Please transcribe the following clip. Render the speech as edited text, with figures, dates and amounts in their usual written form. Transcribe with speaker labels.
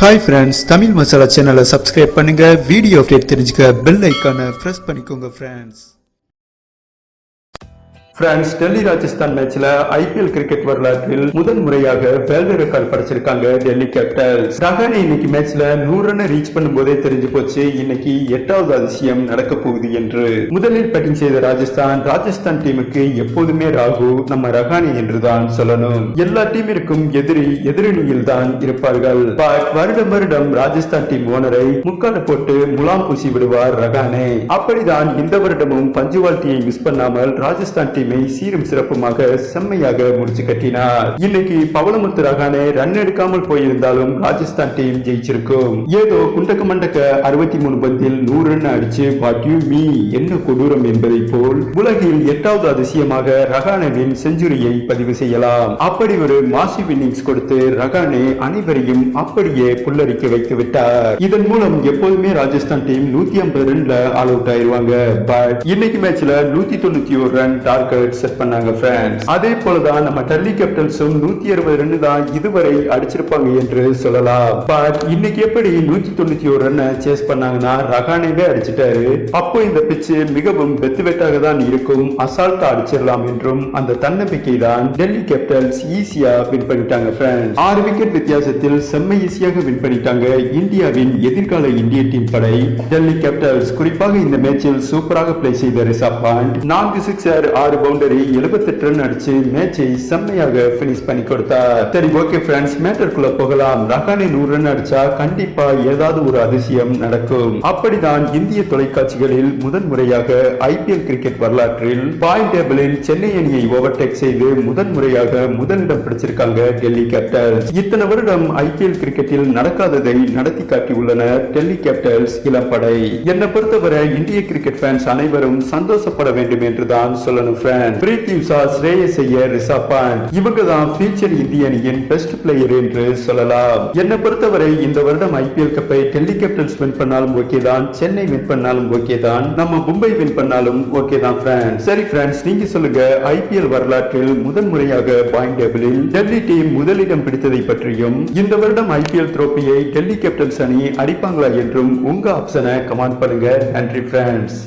Speaker 1: Hi friends, Tamil masala சேனலை subscribe பண்ணுங்க. Video update தெரிஞ்சுக்க பெல் ஐக்கானை பிரஸ் பண்ணிக்கோங்க ஃப்ரெண்ட்ஸ். பிரான்ஸ் டெல்லி ராஜஸ்தான் மேட்ச்ல ஐபிஎல் கிரிக்கெட் வரலாற்றில் முதல் முறையாக வேர்ல்டு ரெக்கார்ட் படைச்சிருக்காங்க டெல்லி கேபிட்டல்ஸ். ரஹானே இன்னைக்கு மேட்ச்ல 100 ரன் ரீச் பண்ணும் போதே தெரிஞ்சு போச்சு இன்னைக்கு 8வது அதிசயம் நடக்க போகுது என்று. முதலில் பேட்டிங் செய்த ராஜஸ்தான் டீமுக்கு எப்போதுமே ராகு நம்ம ரஹானே என்றுதான் சொல்லணும். எல்லா டீமிற்கும் எதிரணியில் தான் இருப்பார்கள். பட் வருடம் ராஜஸ்தான் டீம் ஓனரை முக்கால போட்டு முலாம் பூசி விடுவார் ரஹானே. அப்படிதான் இந்த வருடமும் பஞ்சுவால்ட்டியை மிஸ் பண்ணாமல் ராஜஸ்தான் டீம் சீரும் சிறப்புமாக செம்மையாக முடிச்சு கட்டினார். இன்னைக்கு பவளமுத்து ரஹானே ரன் எடுக்காமல் போயிருந்தாலும் ராஜஸ்தான் டீம் ஜெயிச்சிருக்கும். ஏதோ குண்டக்க மண்டக்க 63 பந்தில் 100 ரன் அடிச்சு வாட் யூ மீ என்ன கொடூரம் என்பதை போல் உலகில் 8வது அதிசயமாக ரஹானேவின் செஞ்சுரியை பதிவு செய்யலாம். அப்படி ஒரு மாசிவ் இன்னிங்ஸ் கொடுத்து ரஹானே அனைவரையும் அப்படியே புல்லரிக்க வைத்து விட்டார். இதன் மூலம் எப்போதுமே ராஜஸ்தான் டீம் 150 ரன்ல ஆல் அவுட் ஆயிருவாங்க. பட் இன்னைக்கு மேட்ச்ல 191 ரன் டார்கெட் செட் பண்ணாங்க ஃப்ரெண்ட்ஸ். அதே போலதான் நம்ம டெல்லி கேபிட்டல்ஸும் 160 ரன் தான் இதுவரை அடிச்சிருப்பாங்க என்று சொல்லலாம். பட் இன்னைக்கு எப்படி 191 ரன் சேஸ் பண்ணாங்கன்னா ரஹானேவே அடிச்சிட்டாரு. அப்போ இந்த பிட்ச் மிகவும் வெட்டுவெட்டாக தான் இருக்கும், அசால்ட்டா அடிச்சிடலாம் என்றும் அந்த தன்னம்பிக்கை தான் டெல்லி கேபிட்டல்ஸ் ஈஸியா வின் பண்ணிட்டாங்க ஃப்ரெண்ட்ஸ். 6 விக்கெட் வித்தியாசத்தில் செம்ம ஈஸியாக வின் பண்ணிட்டாங்க இந்தியாவின் எதிர்கால இந்திய டீம் படை டெல்லி கேபிட்டல்ஸ். குறிப்பாக இந்த மேட்சில் சூப்பராக பிளே செய்த Rishabh Pant 4 sixer 6 boundary 78 run அடிச்சு மேட்சை செம்மையாக பினிஷ் பண்ணி கொடுத்தார். சரி, ஓகே ஃப்ரெண்ட்ஸ், மேட்டருக்குள்ள போகலாம். ரஹானே 100 ரன் அடிச்சா கண்டிப்பா ஏதாவது ஒரு அதிசயம் நடக்கும். அப்படிதான் இந்திய தொலைக்காட்சிகளில் முதன் முறையாக ஐபிஎல் கிரிக்கெட் வரலாற்றில் பாயிண்ட் டேபிளில் சென்னை அணியை ஓவர்டேக் செய்து முதன் முறையாக முதலிடம் பிடிச்சிருக்காங்க டெல்லி கேபிட்டல்ஸ். இத்தனை வருடம் ஐபிஎல் கிரிக்கெட்டில் நடக்காததை நடத்தி காட்டியுள்ளனர் டெல்லி கேபிட்டல்ஸ் இளம்படை. என்னை பொறுத்தவரை இந்திய கிரிக்கெட் ஃபேன்ஸ் அனைவரும் சந்தோஷப்பட வேண்டும் என்றுதான் சொல்லணும். இவங்க தான் ஃபியூச்சர் இந்திய அணியின் பெஸ்ட் பிளேயர் என்று சொல்லலாம். என்னை பொறுத்தவரை இந்த வருடம் ஐபிஎல் கப்பை டெல்லி கேபிட்டல்ஸ் வின் பண்ணாலும் ஓகே தான், சென்னை வின் பண்ணாலும் ஓகே தான், நம்ம மும்பை வின் பண்ணாலும் ஓகே தான் ஃப்ரெண்ட்ஸ். சரி ஃப்ரெண்ட்ஸ், நீங்க சொல்லுங்க, ஐபிஎல் வரலாற்றில் முதன் முறையாக பாயிண்ட் டேபிளில் டெல்லி டீம் முதலிடம் பிடித்ததை பற்றியும் இந்த வருடம் ஐபிஎல் ட்ரோபியை டெல்லி கேபிட்டல்ஸ் அணி அடிப்பாங்களா என்றும் உங்க ஆப்ஷனை கமெண்ட் பண்ணுங்க. நன்றி ஃப்ரெண்ட்ஸ்.